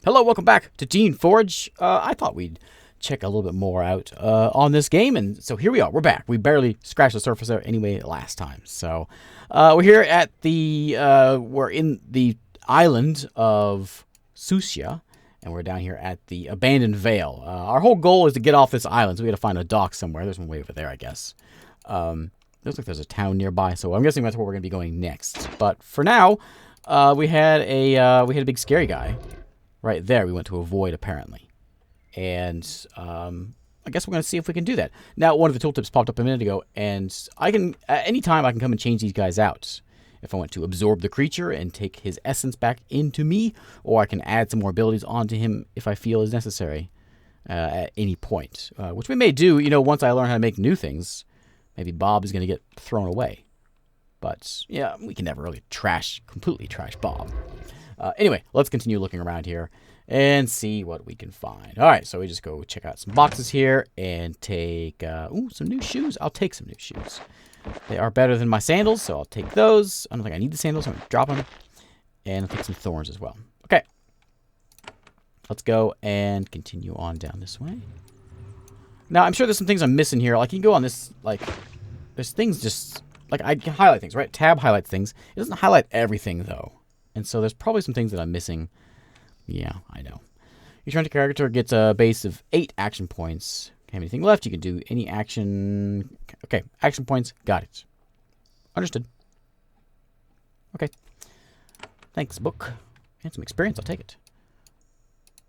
Hello, welcome back to Geneforge. I thought we'd check a little bit more out on this game, and so here we are. We're back. We barely scratched the surface there anyway last time. So we're here at the we're in the island of Susia, and we're down here at the abandoned Vale. Our whole goal is to get off this island, so we got to find a dock somewhere. There's one way over there, I guess. Looks like there's a town nearby, so I'm guessing that's where we're going to be going next. But for now, we had a big scary guy. Right there we went to avoid, apparently. And I guess we're going to see if we can do that. Now, one of the tooltips popped up a minute ago, and I can, at any time, I can come and change these guys out. If I want to absorb the creature and take his essence back into me, or I can add some more abilities onto him if I feel is necessary at any point. Which we may do, once I learn how to make new things. Maybe Bob is going to get thrown away. But, yeah, we can never really completely trash Bob. Anyway, let's continue looking around here and see what we can find. All right, so we just go check out some boxes here and take some new shoes. I'll take some new shoes. They are better than my sandals, so I'll take those. I don't think I need the sandals. I'm going to drop them. And I'll take some thorns as well. Okay. Let's go and continue on down this way. Now, I'm sure there's some things I'm missing here. Like, you can go on this, there's things just, I can highlight things, right? Tab highlights things. It doesn't highlight everything, though. And so there's probably some things that I'm missing. Yeah, I know. Your turn to character gets a base of 8 action points. Can't have anything left. You can do any action. Okay, action points. Got it. Understood. Okay. Thanks, book. And some experience. I'll take it.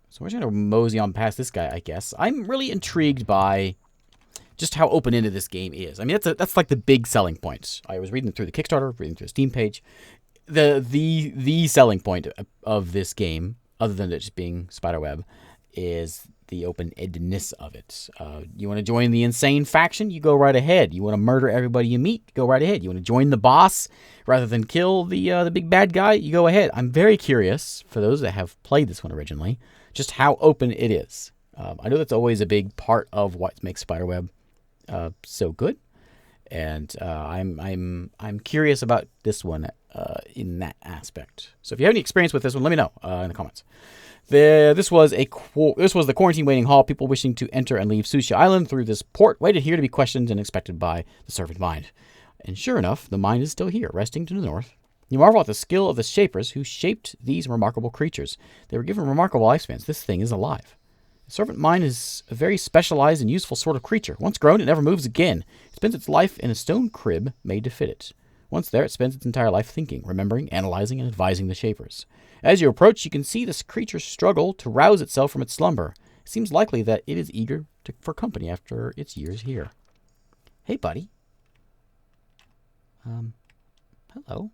So we're just going to mosey on past this guy, I guess. I'm really intrigued by just how open-ended this game is. I mean, that's like the big selling point. I was reading through the Kickstarter, reading through the Steam page. The selling point of this game, other than it just being spiderweb, is the open-endedness of it. You want to join the insane faction? You go right ahead. You want to murder everybody you meet? Go right ahead. You want to join the boss rather than kill the big bad guy? You go ahead. I'm very curious, for those that have played this one originally, just how open it is. I know that's always a big part of what makes spiderweb so good, and I'm curious about this one. In that aspect. So if you have any experience with this one, let me know in the comments. This was the quarantine waiting hall. People wishing to enter and leave Sushi Island through this port waited here to be questioned and expected by the servant mind. And sure enough, the mind is still here, resting to the north. You marvel at the skill of the shapers who shaped these remarkable creatures. They were given remarkable lifespans. This thing is alive. The servant mind is a very specialized and useful sort of creature. Once grown, it never moves again. It spends its life in a stone crib made to fit it. Once there, it spends its entire life thinking, remembering, analyzing, and advising the shapers. As you approach, you can see this creature struggle to rouse itself from its slumber. It seems likely that it is eager for company after its years here. Hey, buddy. Hello.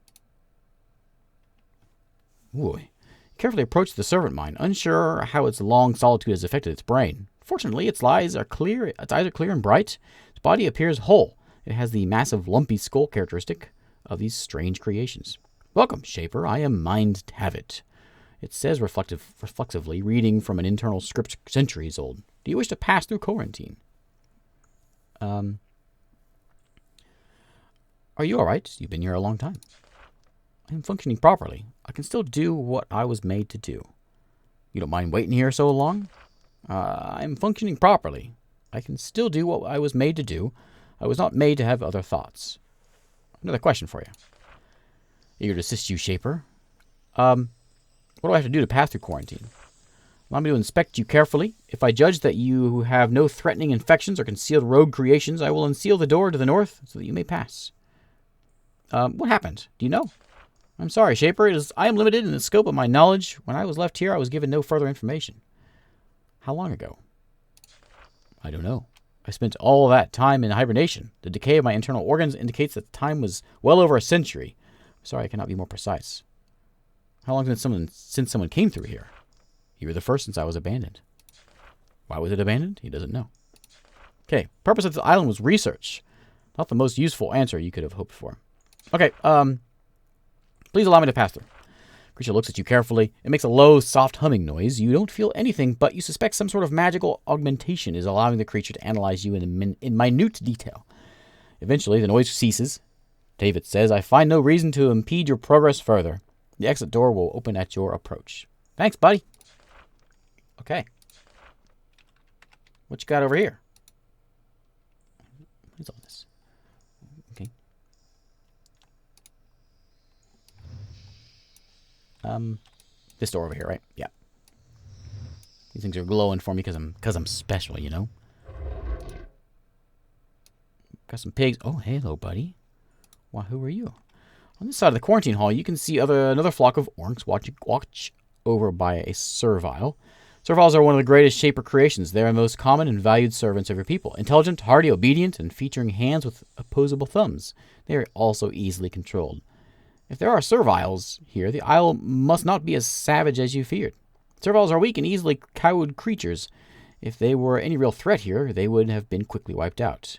Ooh. Carefully approach the servant mind, unsure how its long solitude has affected its brain. Fortunately, its eyes are clear and bright. Its body appears whole. It has the massive, lumpy skull characteristic of these strange creations. Welcome, Shaper. I am Mind Tavit. It says reflexively, reading from an internal script centuries old. Do you wish to pass through quarantine? Are you all right? You've been here a long time. I am functioning properly. I can still do what I was made to do. You don't mind waiting here so long? I am functioning properly. I can still do what I was made to do. I was not made to have other thoughts. Another question for you. Eager to assist you, Shaper. What do I have to do to pass through quarantine? Allow me to inspect you carefully. If I judge that you have no threatening infections or concealed rogue creations, I will unseal the door to the north so that you may pass. What happened? Do you know? I'm sorry, Shaper. I am limited in the scope of my knowledge. When I was left here, I was given no further information. How long ago? I don't know. I spent all that time in hibernation. The decay of my internal organs indicates that the time was well over a century. I'm sorry I cannot be more precise. How long since someone came through here? You were the first since I was abandoned. Why was it abandoned? He doesn't know. Okay, purpose of the island was research. Not the most useful answer you could have hoped for. Okay, please allow me to pass through. Creature looks at you carefully. It makes a low, soft humming noise. You don't feel anything, but you suspect some sort of magical augmentation is allowing the creature to analyze you in minute detail. Eventually, the noise ceases. David says, I find no reason to impede your progress further. The exit door will open at your approach. Thanks, buddy. Okay. What you got over here? What is all this? Okay. This door over here, right? Yeah. These things are glowing for me because I'm special, you know. Got some pigs. Oh, hello, buddy. Why, who are you? On this side of the quarantine hall, you can see another flock of orcs watch over by a servile. Serviles are one of the greatest shaper creations. They are the most common and valued servants of your people. Intelligent, hardy, obedient, and featuring hands with opposable thumbs. They are also easily controlled. If there are serviles here, the isle must not be as savage as you feared. Serviles are weak and easily cowed creatures. If they were any real threat here, they would have been quickly wiped out.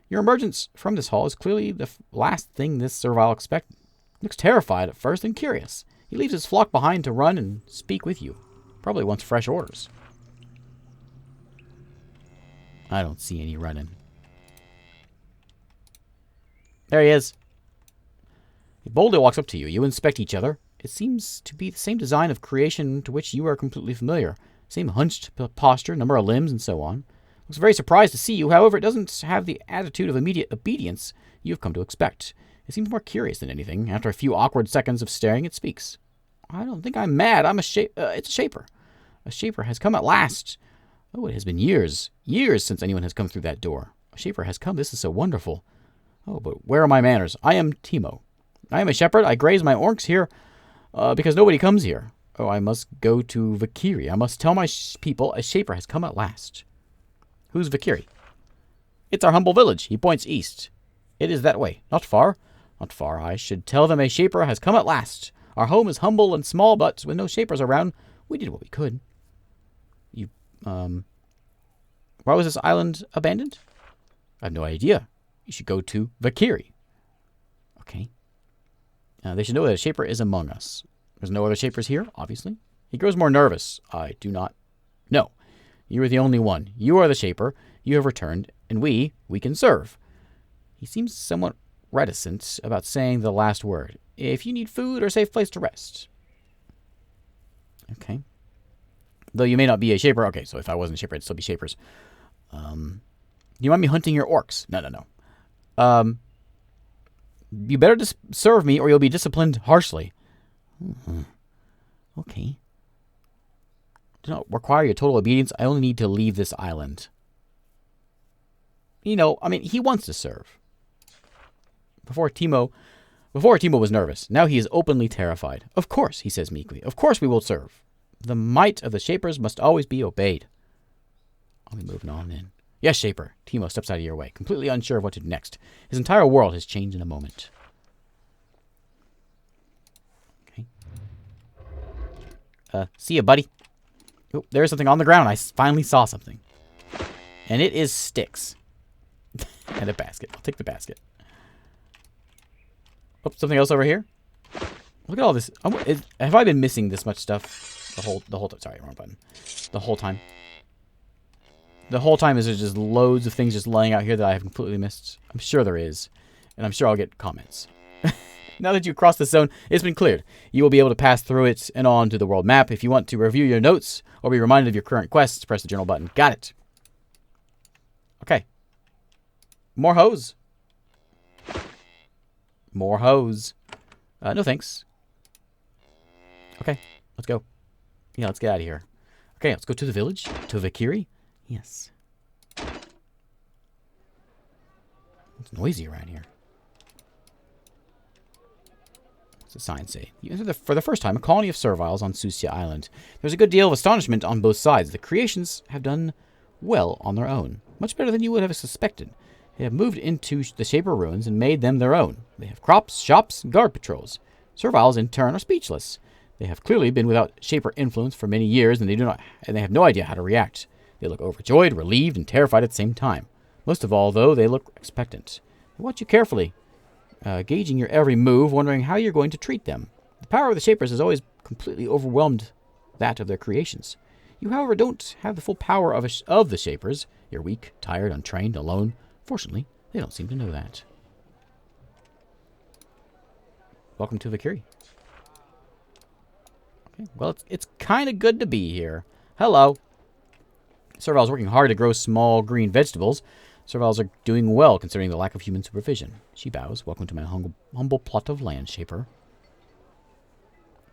Your emergence from this hall is clearly the last thing this servile expected. He looks terrified at first and curious. He leaves his flock behind to run and speak with you. Probably wants fresh orders. I don't see any running. There he is. He boldly walks up to you. You inspect each other. It seems to be the same design of creation to which you are completely familiar. Same hunched posture, number of limbs, and so on. Looks very surprised to see you. However, it doesn't have the attitude of immediate obedience you have come to expect. It seems more curious than anything. After a few awkward seconds of staring, it speaks. I don't think I'm mad. It's a shaper. A shaper has come at last. Oh, it has been years since anyone has come through that door. A shaper has come. This is so wonderful. Oh, but where are my manners? I am Timo. I am a shepherd. I graze my orcs here because nobody comes here. Oh, I must go to Vakiri. I must tell my people a shaper has come at last. Who's Vakiri? It's our humble village. He points east. It is that way. Not far. Not far. I should tell them a shaper has come at last. Our home is humble and small, but with no shapers around, we did what we could. Why was this island abandoned? I have no idea. You should go to Vakiri. Okay. They should know that a shaper is among us. There's no other shapers here, obviously. He grows more nervous. I do not know. You are the only one. You are the shaper. You have returned, and we can serve. He seems somewhat reticent about saying the last word. If you need food or a safe place to rest. Okay. Though you may not be a shaper. Okay, so if I wasn't a shaper, I'd still be shapers. Do you mind me hunting your orcs? No. You better serve me or you'll be disciplined harshly. Okay. Do not require your total obedience. I only need to leave this island. You know, I mean, he wants to serve. Before Timo was nervous. Now he is openly terrified. Of course, he says meekly. Of course we will serve. The might of the shapers must always be obeyed. I'll be moving on then. Yes, shaper. Timo steps out of your way, completely unsure of what to do next. His entire world has changed in a moment. Okay. See ya, buddy. Oh, there's something on the ground. I finally saw something. And it is sticks. And a basket. I'll take the basket. Oh, something else over here. Look at all this. Have I been missing this much stuff the whole time? Sorry, wrong button. The whole time. The whole time is there just loads of things just laying out here that I have completely missed. I'm sure there is. And I'm sure I'll get comments. Now that you've crossed the zone, it's been cleared. You will be able to pass through it and on to the world map. If you want to review your notes or be reminded of your current quests, press the journal button. Got it. Okay. More hose. More hose. No thanks. Okay, let's go. Yeah, let's get out of here. Okay, let's go to the village. To Vakiri. Yes. It's noisy around here. What's the sign say? You enter for the first time a colony of serviles on Susia Island. There's a good deal of astonishment on both sides. The creations have done well on their own. Much better than you would have suspected. They have moved into the Shaper ruins and made them their own. They have crops, shops, and guard patrols. Serviles, in turn, are speechless. They have clearly been without Shaper influence for many years, and they have no idea how to react. They look overjoyed, relieved, and terrified at the same time. Most of all, though, they look expectant. They watch you carefully, gauging your every move, wondering how you're going to treat them. The power of the Shapers has always completely overwhelmed that of their creations. You, however, don't have the full power of the Shapers. You're weak, tired, untrained, alone. Fortunately, they don't seem to know that. Welcome to Vakiri. Okay, well, it's kind of good to be here. Hello. Serviles working hard to grow small green vegetables. Serviles are doing well considering the lack of human supervision. She bows. Welcome to my humble plot of land, Shaper.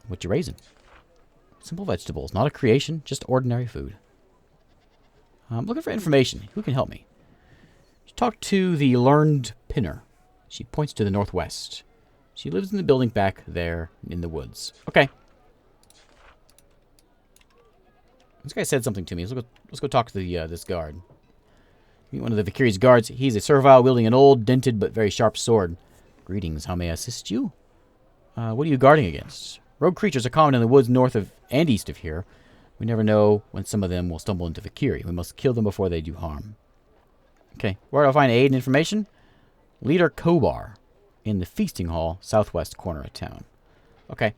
What you raising? Simple vegetables, not a creation, just ordinary food. I'm looking for information. Who can help me? Talk to the learned pinner. She points to the northwest. She lives in the building back there in the woods. Okay. This guy said something to me. Let's go talk to the this guard. Meet one of the Valkyrie's guards. He's a servile wielding an old, dented, but very sharp sword. Greetings, how may I assist you? What are you guarding against? Rogue creatures are common in the woods north of and east of here. We never know when some of them will stumble into Valkyrie. We must kill them before they do harm. Okay, where do I find aid and information? Leader Kobar in the feasting hall, southwest corner of town. Okay.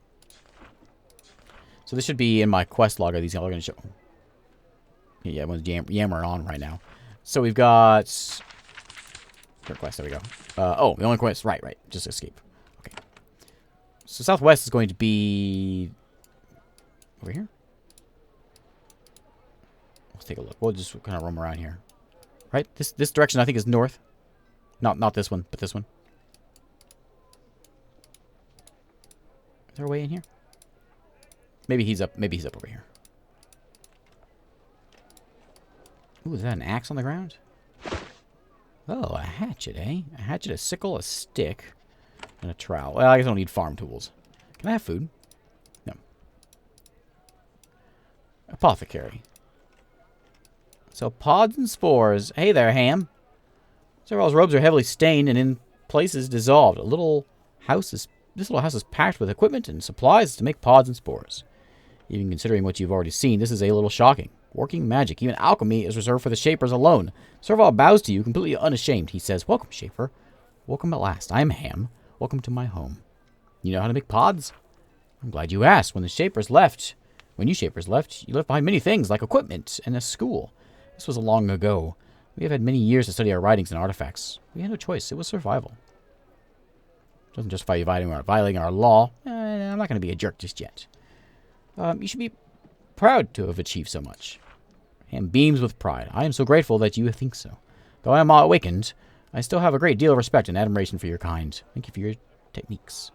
So this should be in my quest log. Are these all going to show? Yeah, everyone's yammering on right now. So we've got... Third quest, there we go. Oh, the only quest... Right. Just escape. Okay. So southwest is going to be... Over here? Let's take a look. We'll just kind of roam around here. Right? This direction I think is north. Not this one, but this one. Is there a way in here? Maybe he's up over here. Ooh, is that an axe on the ground? Oh, a hatchet, eh? A hatchet, a sickle, a stick, and a trowel. Well, I guess I don't need farm tools. Can I have food? No. Apothecary. So, pods and spores. Hey there, Ham. Servile's robes are heavily stained and in places dissolved. This little house is packed with equipment and supplies to make pods and spores. Even considering what you've already seen, this is a little shocking. Working magic, even alchemy, is reserved for the Shapers alone. Servile bows to you, completely unashamed. He says, "Welcome, Shaper. Welcome at last. I am Ham. Welcome to my home. You know how to make pods? I'm glad you asked. When you Shapers left, you left behind many things, like equipment and a school. This was long ago. We have had many years to study our writings and artifacts. We had no choice. It was survival. It doesn't justify you violating our law. I'm not going to be a jerk just yet. You should be proud to have achieved so much." Ham beams with pride. "I am so grateful that you think so. Though I am awakened, I still have a great deal of respect and admiration for your kind. Thank you for your techniques."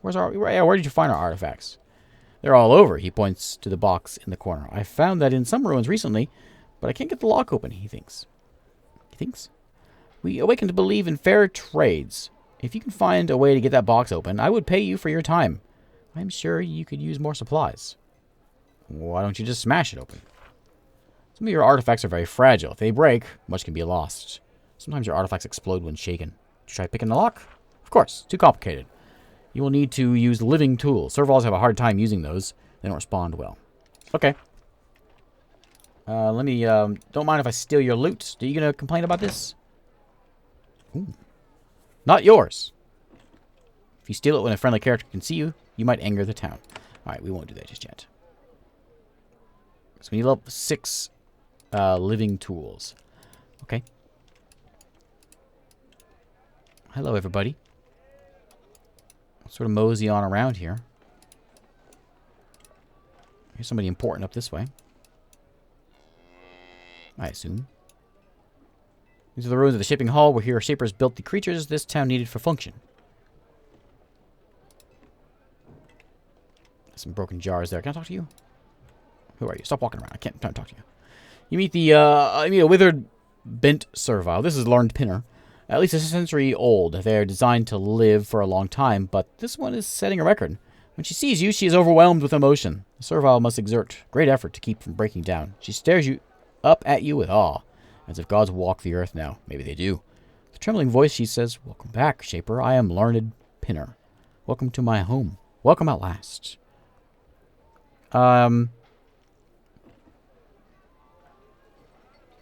Where did you find our artifacts? "They're all over." He points to the box in the corner. "I found that in some ruins recently, but I can't get the lock open," he thinks. "We awaken to believe in fair trades. If you can find a way to get that box open, I would pay you for your time. I'm sure you could use more supplies." "Why don't you just smash it open?" "Some of your artifacts are very fragile. If they break, much can be lost. Sometimes your artifacts explode when shaken. Did you try picking the lock?" "Of course. Too complicated. You will need to use living tools. Serviles have a hard time using those. They don't respond well." Okay. Let me, don't mind if I steal your loot. Are you going to complain about this? Ooh. Not yours. If you steal it when a friendly character can see you, you might anger the town. Alright, we won't do that just yet. So we need level 6 living tools. Okay. Hello, everybody. Sort of mosey on around here. Here's somebody important up this way. I assume. These are the ruins of the shipping hall where here Shapers built the creatures this town needed for function. Some broken jars there. Can I talk to you? Who are you? Stop walking around. I can't talk to you. You meet a withered, bent servile. This is learned pinner. At least a century old. They are designed to live for a long time, but this one is setting a record. When she sees you, she is overwhelmed with emotion. The servile must exert great effort to keep from breaking down. She stares up at you with awe, as if gods walk the earth now. Maybe they do. With a trembling voice, she says, "Welcome back, Shaper. I am learned pinner. Welcome to my home. Welcome at last." I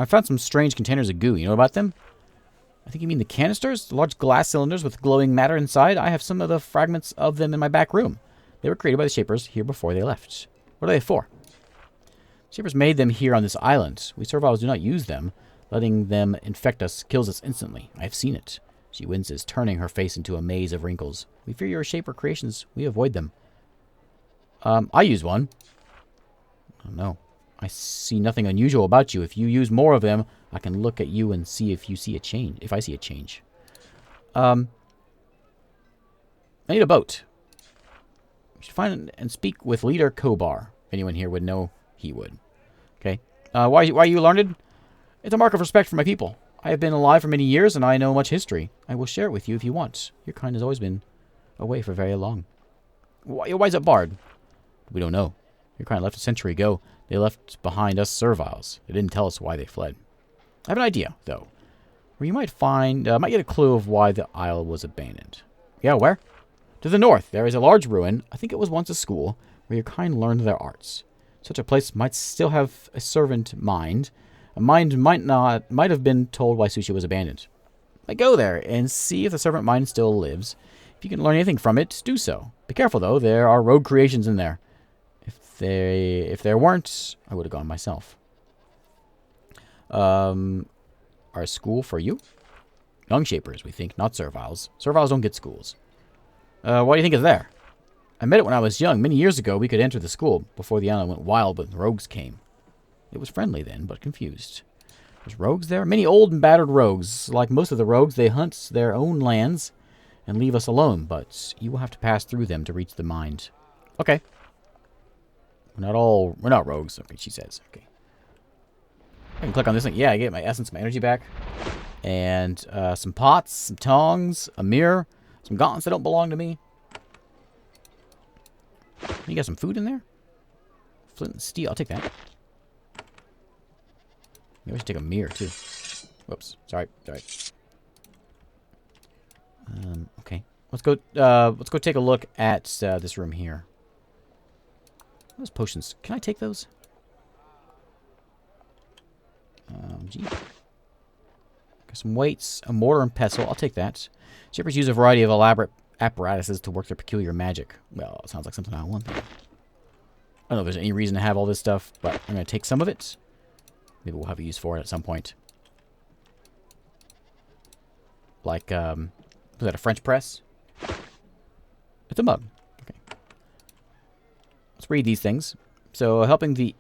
found some strange containers of goo. You know about them? I think you mean the canisters? The large glass cylinders with glowing matter inside? I have some of the fragments of them in my back room. They were created by the Shapers here before they left. What are they for? Shapers made them here on this island. We Serviles do not use them. Letting them infect us kills us instantly. I have seen it. She winces, turning her face into a maze of wrinkles. We fear your Shaper creations. We avoid them. I use one. Oh, no. I see nothing unusual about you. If you use more of them, I can look at you and see if you see a change. If I see a change. I need a boat. We should find and speak with leader Kobar. If anyone here would know, he would. Okay. Why are you learned? It's a mark of respect for my people. I have been alive for many years, and I know much history. I will share it with you if you want. Your kind has always been away for very long. Why is it barred? We don't know. Your kind left a century ago. They left behind us serviles. They didn't tell us why they fled. I have an idea, though, where you might get a clue of why the isle was abandoned. Yeah, where? To the north, there is a large ruin. I think it was once a school where your kind learned their arts. Such a place might still have a servant mind. A mind might have been told why Sushi was abandoned. I go there and see if the servant mind still lives. If you can learn anything from it, do so. Be careful, though. There are rogue creations in there. If there weren't, I would have gone myself. Our school for you? Young Shapers, we think, not Serviles. Serviles don't get schools. What do you think is there? I met it when I was young. Many years ago, we could enter the school before the island went wild when rogues came. It was friendly then, but confused. There's rogues there? Many old and battered rogues. Like most of the rogues, they hunt their own lands and leave us alone, but you will have to pass through them to reach the mind. Okay. We're not rogues, okay, she says. Okay. I can click on this thing. Yeah, I get my essence, my energy back. And some pots, some tongs, a mirror, some gauntlets that don't belong to me. You got some food in there? Flint and steel, I'll take that. Maybe I should take a mirror, too. Whoops, sorry. Okay. Let's go take a look at this room here. Those potions. Can I take those? Gee. Got some weights, a mortar and pestle. I'll take that. Shapers use a variety of elaborate apparatuses to work their peculiar magic. Well, it sounds like something I want. I don't know if there's any reason to have all this stuff, but I'm going to take some of it. Maybe we'll have a use for it at some point. Like, was that a French press? It's a mug. Okay. Let's read these things. So, helping the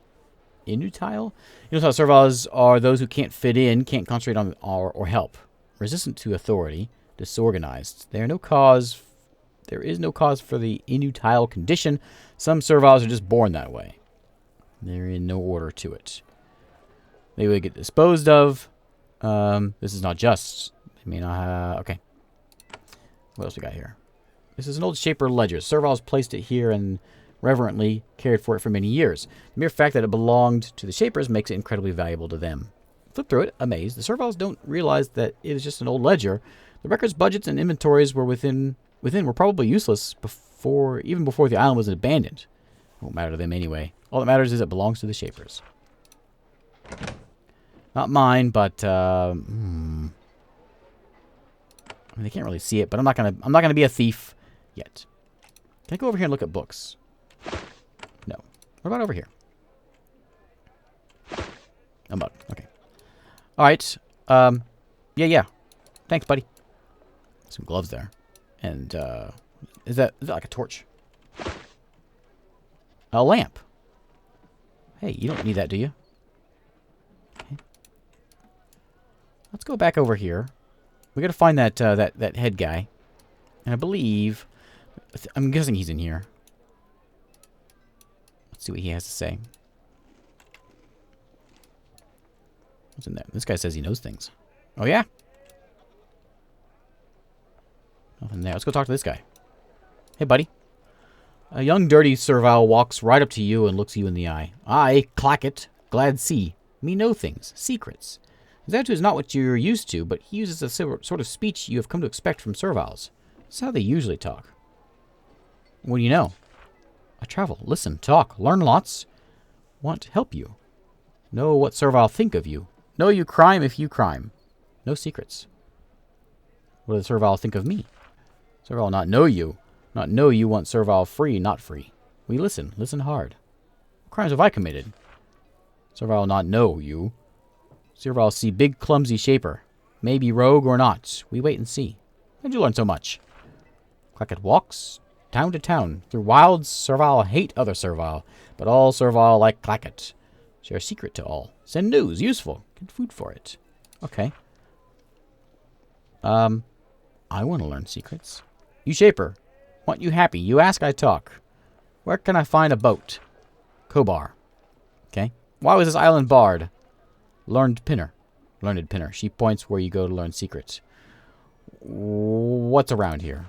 inutile? Inutile serviles are those who can't fit in, can't concentrate on or help. Resistant to authority, disorganized. There is no cause for the inutile condition. Some serviles are just born that way. They're in no order to it. They would get disposed of. This is not just. I mean, okay. What else we got here? This is an old Shaper ledger. Serviles placed it here and reverently cared for it for many years. The mere fact that it belonged to the Shapers makes it incredibly valuable to them. Flip through it, amazed. The Serviles don't realize that it is just an old ledger. The records, budgets, and inventories were were probably useless even before the island was abandoned. It won't matter to them anyway. All that matters is it belongs to the Shapers. Not mine, but I mean, they can't really see it, but I'm not gonna be a thief yet. Can I go over here and look at books? No. What about over here? A mug. Okay. All right. Yeah. Thanks, buddy. Some gloves there, and is that like a torch? A lamp. Hey, you don't need that, do you? Okay. Let's go back over here. We gotta find that that head guy, and I believe I'm guessing he's in here. Let's see what he has to say. What's in there? This guy says he knows things. Oh yeah. Nothing there. Let's go talk to this guy. Hey, buddy. A young dirty servile walks right up to you and looks you in the eye. I, Clackett, glad see, me know things, secrets. His attitude is not what you're used to, but he uses a sort of speech you have come to expect from serviles. That's how they usually talk. What do you know? I travel, listen, talk, learn lots. Want to help you. Know what servile think of you. Know you crime if you crime. No secrets. What do the servile think of me? Servile not know you. Not know you want servile free, not free. We listen hard. What crimes have I committed? Servile not know you. Servile see big clumsy Shaper. Maybe rogue or not. We wait and see. How'd you learn so much? Clackett walks town to town. Through wilds, servile hate other servile, but all servile like Clackett. Share a secret to all. Send news. Useful. Get food for it. Okay. I want to learn secrets. You Shaper. Want you happy. You ask, I talk. Where can I find a boat? Kobar. Okay. Why was this island barred? Learned Pinner. Learned Pinner. She points where you go to learn secrets. What's around here?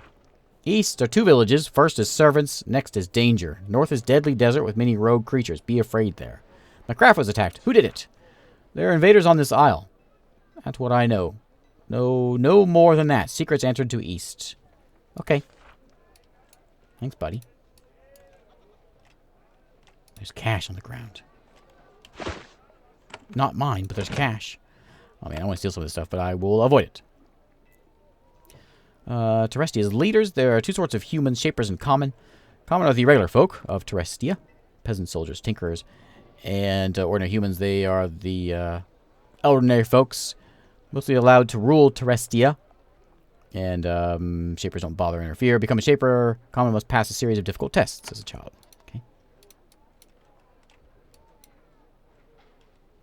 East are 2 villages. First is Servants. Next is Danger. North is Deadly Desert with many rogue creatures. Be afraid there. My craft was attacked. Who did it? There are invaders on this isle. That's what I know. No more than that. Secrets answered to East. Okay. Thanks, buddy. There's cash on the ground. Not mine, but there's cash. I mean, I want to steal some of this stuff, but I will avoid it. Terrestia's leaders. There are 2 sorts of humans, Shapers and Common. Common are the regular folk of Terrestia. Peasant soldiers, tinkerers, and ordinary humans. They are the ordinary folks. Mostly allowed to rule Terrestia. And Shapers don't bother or interfere. Become a Shaper. Common must pass a series of difficult tests as a child. Okay.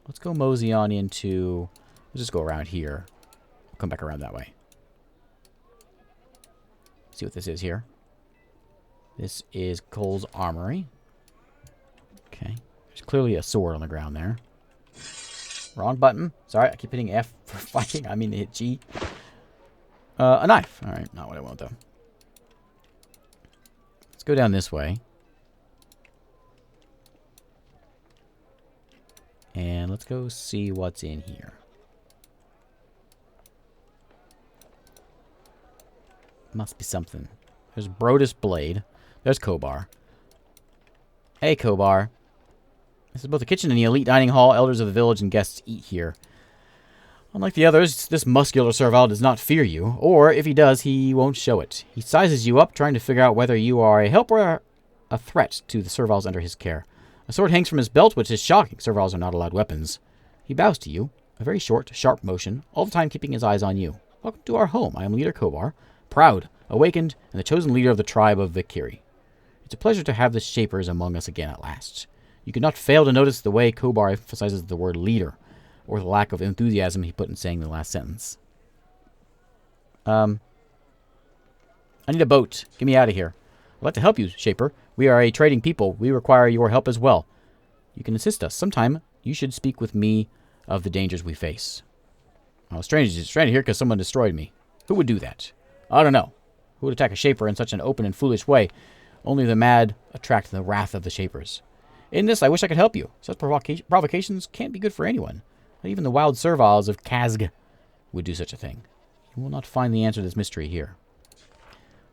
Let's go mosey on into... Let's just go around here. We'll come back around that way. See what this is here. This is Cole's Armory. Okay. There's clearly a sword on the ground there. Wrong button. Sorry, I keep hitting F for fighting. I mean to hit G. A knife. Alright, not what I want, though. Let's go down this way. And let's go see what's in here. Must be something. There's Brodus Blade. There's Kobar. Hey, Kobar. This is both a kitchen and the elite dining hall. Elders of the village and guests eat here. Unlike the others, this muscular servile does not fear you. Or, if he does, he won't show it. He sizes you up, trying to figure out whether you are a help or a threat to the serviles under his care. A sword hangs from his belt, which is shocking. Serviles are not allowed weapons. He bows to you. A very short, sharp motion, all the time keeping his eyes on you. Welcome to our home. I am Leader Kobar. Proud, awakened, and the chosen leader of the tribe of Vikiri. It's a pleasure to have the Shapers among us again at last. You could not fail to notice the way Kobar emphasizes the word leader, or the lack of enthusiasm he put in saying the last sentence. I need a boat. Get me out of here. I'd like to help you, Shaper. We are a trading people. We require your help as well. You can assist us. Sometime you should speak with me of the dangers we face. I was stranded here because someone destroyed me. Who would do that? I don't know. Who would attack a Shaper in such an open and foolish way? Only the mad attract the wrath of the Shapers. In this, I wish I could help you. Such provocations can't be good for anyone. Not even the wild serviles of Kazg would do such a thing. You will not find the answer to this mystery here.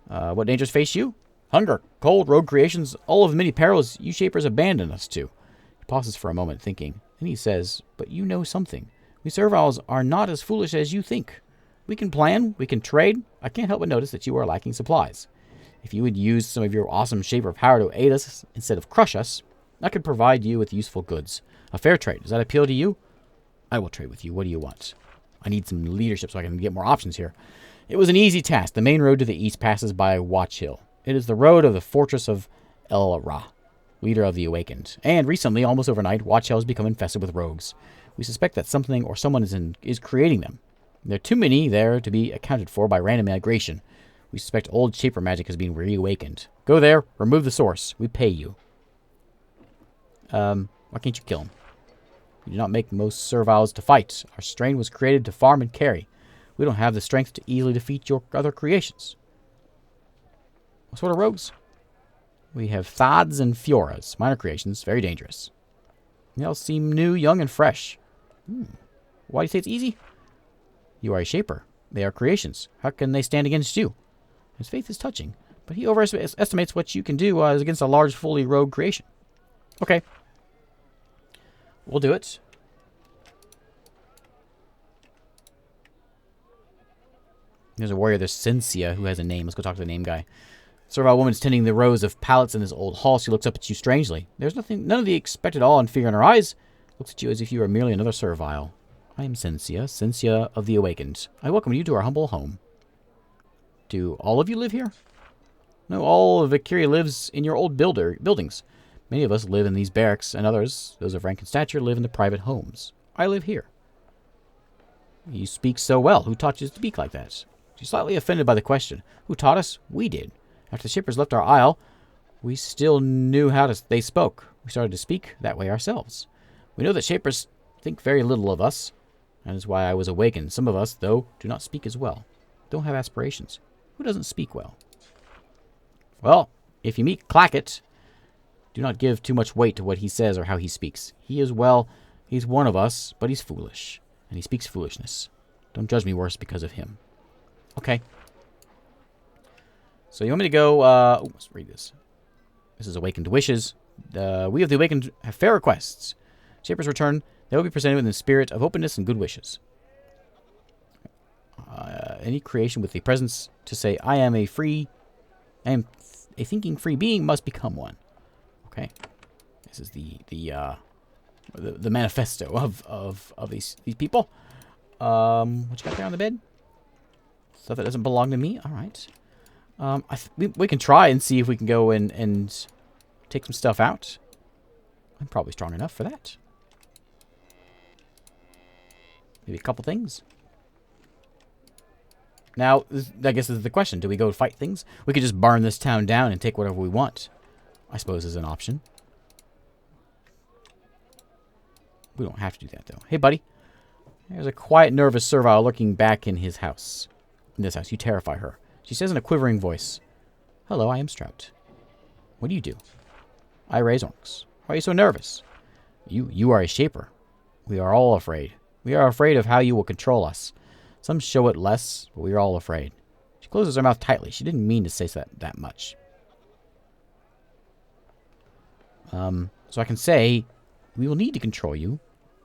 What dangers face you? Hunger, cold, rogue creations, all of the many perils you Shapers abandon us to. He pauses for a moment, thinking. Then he says, but you know something. We serviles are not as foolish as you think. We can plan, we can trade. I can't help but notice that you are lacking supplies. If you would use some of your awesome Shaper power to aid us instead of crush us, I could provide you with useful goods. A fair trade. Does that appeal to you? I will trade with you. What do you want? I need some leadership so I can get more options here. It was an easy task. The main road to the east passes by Watch Hill. It is the road of the fortress of El Ra, leader of the Awakened. And recently, almost overnight, Watch Hill has become infested with rogues. We suspect that something or someone is creating them. There are too many there to be accounted for by random migration. We suspect old Shaper magic has been reawakened. Go there, remove the source. We pay you. Why can't you kill him? We do not make most serviles to fight. Our strain was created to farm and carry. We don't have the strength to easily defeat your other creations. What sort of rogues? We have Thods and Fioras, minor creations, very dangerous. They all seem new, young, and fresh. Why do you say it's easy? You are a Shaper. They are creations. How can they stand against you? His faith is touching, but he overestimates what you can do against a large, fully rogue creation. Okay. We'll do it. There's a warrior, there's Cencia, who has a name. Let's go talk to the name guy. Servile woman's tending the rows of pallets in this old hall. She looks up at you strangely. There's none of the expected awe and fear in her eyes. Looks at you as if you are merely another servile. I am Cencia of the Awakened. I welcome you to our humble home. Do all of you live here? No, all of Vikiri lives in your old buildings. Many of us live in these barracks, and others, those of rank and stature, live in the private homes. I live here. You speak so well. Who taught you to speak like that? She's slightly offended by the question. Who taught us? We did. After the Shapers left our isle, we still knew how they spoke. We started to speak that way ourselves. We know that Shapers think very little of us. That is why I was awakened. Some of us, though, do not speak as well. Don't have aspirations. Who doesn't speak well? Well, if you meet Clackett, do not give too much weight to what he says or how he speaks. He's one of us, but he's foolish. And he speaks foolishness. Don't judge me worse because of him. Okay. So you want me to go, let's read this. This is Awakened Wishes. We of the Awakened have fair requests. Shapers return. They will be presented in the spirit of openness and good wishes. Any creation with the presence to say, I am a thinking free being must become one. Okay. This is the manifesto of these people. What you got there on the bed? Stuff that doesn't belong to me? Alright. We can try and see if we can go and take some stuff out. I'm probably strong enough for that. Maybe a couple things. Now, I guess this is the question. Do we go fight things? We could just burn this town down and take whatever we want. I suppose is an option. We don't have to do that, though. Hey, buddy. There's a quiet, nervous servile lurking back in his house. In this house. You terrify her. She says in a quivering voice, Hello, I am Strout. What do you do? I raise orcs. Why are you so nervous? You are a shaper. We are all afraid. We are afraid of how you will control us. Some show it less, but we are all afraid. She closes her mouth tightly. She didn't mean to say that much. So I can say, we will need to control you,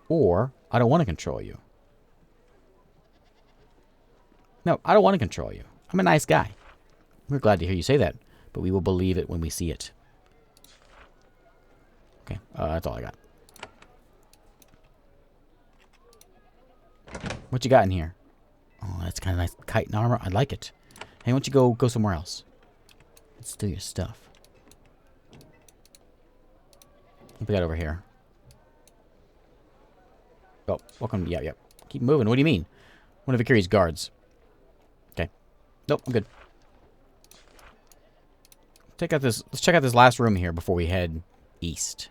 or I don't want to control you. No, I don't want to control you. I'm a nice guy. We're glad to hear you say that, but we will believe it when we see it. Okay, that's all I got. What you got in here? Oh, that's kind of nice. Chitin armor. I like it. Hey, why don't you go somewhere else? Let's steal your stuff. What we got over here? Oh, welcome. Yeah. Keep moving. What do you mean? One of Vicky's guards. Okay. Nope, I'm good. Let's check out this last room here before we head east.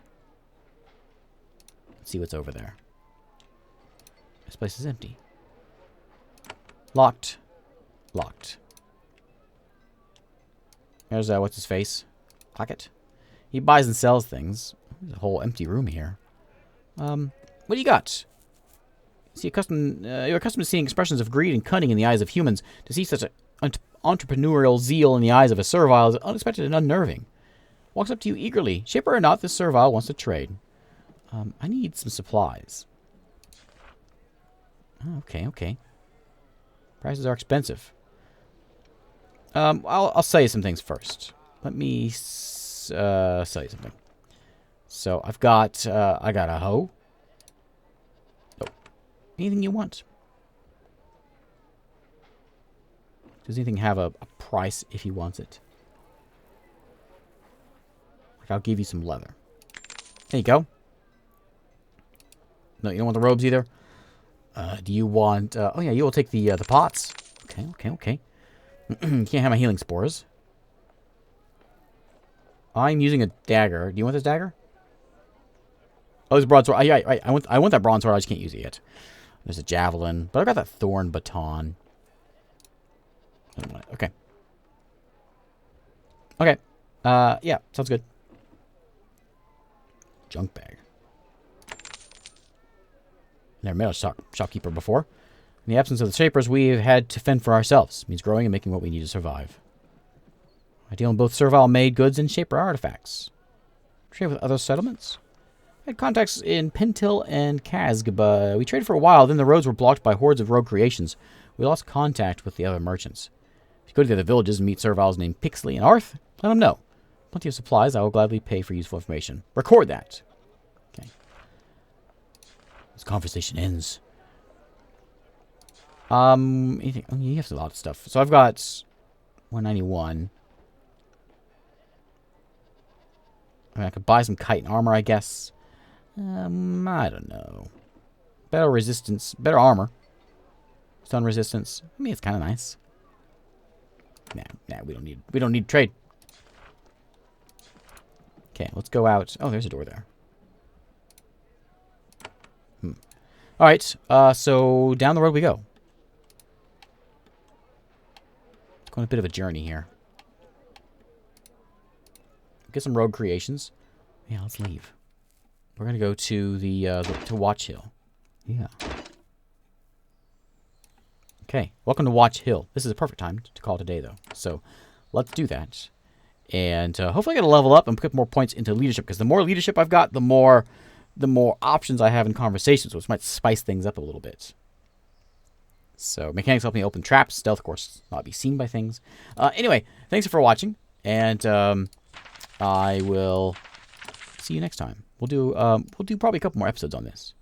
Let's see what's over there. This place is empty. Locked. Locked. There's, what's his face? Pocket. He buys and sells things. There's a whole empty room here. What do you got? You're accustomed to seeing expressions of greed and cunning in the eyes of humans. To see such an entrepreneurial zeal in the eyes of a servile is unexpected and unnerving. Walks up to you eagerly. Shaper or not, this servile wants to trade. I need some supplies. Oh, okay. Prices are expensive. I'll sell you some things first. Let me sell you something. So I got a hoe. Oh, anything you want. Does anything have a price if he wants it? Like, I'll give you some leather. There you go. No, you don't want the robes either? Do you want... oh, yeah, you will take the pots. Okay. You can't have my healing spores. I'm using a dagger. Do you want this dagger? Oh, it's a broadsword. Yeah, right. I want that bronze sword. I just can't use it yet. There's a javelin. But I got that thorn baton. Okay. Okay. Yeah, sounds good. Junk bag. Never met a shopkeeper before. In the absence of the Shapers, we've had to fend for ourselves. It means growing and making what we need to survive. I deal in both servile-made goods and Shaper artifacts. Trade with other settlements. I had contacts in Pentil and Kazg, but we traded for a while. Then the roads were blocked by hordes of rogue creations. We lost contact with the other merchants. If you go to the other villages and meet serviles named Pixley and Arth, let them know. Plenty of supplies. I will gladly pay for useful information. Record that. Okay. This conversation ends. Anything? Oh, you have a lot of stuff. So I've got 191. I mean, I could buy some chitin armor, I guess. I don't know. Better resistance, better armor. Stun resistance. I mean, it's kind of nice. Nah, we don't need trade. Okay, let's go out. Oh, there's a door there. All right, so down the road we go. Going on a bit of a journey here. Get some road creations. Yeah, let's leave. We're gonna go to the to Watch Hill. Yeah. Okay, welcome to Watch Hill. This is a perfect time to call today, though. So, let's do that. And hopefully I get a level up and put more points into leadership, because the more leadership I've got, the more options I have in conversations, which might spice things up a little bit. So, mechanics help me open traps. Stealth, of course, not be seen by things. Anyway, thanks for watching, and I will see you next time. We'll do probably a couple more episodes on this.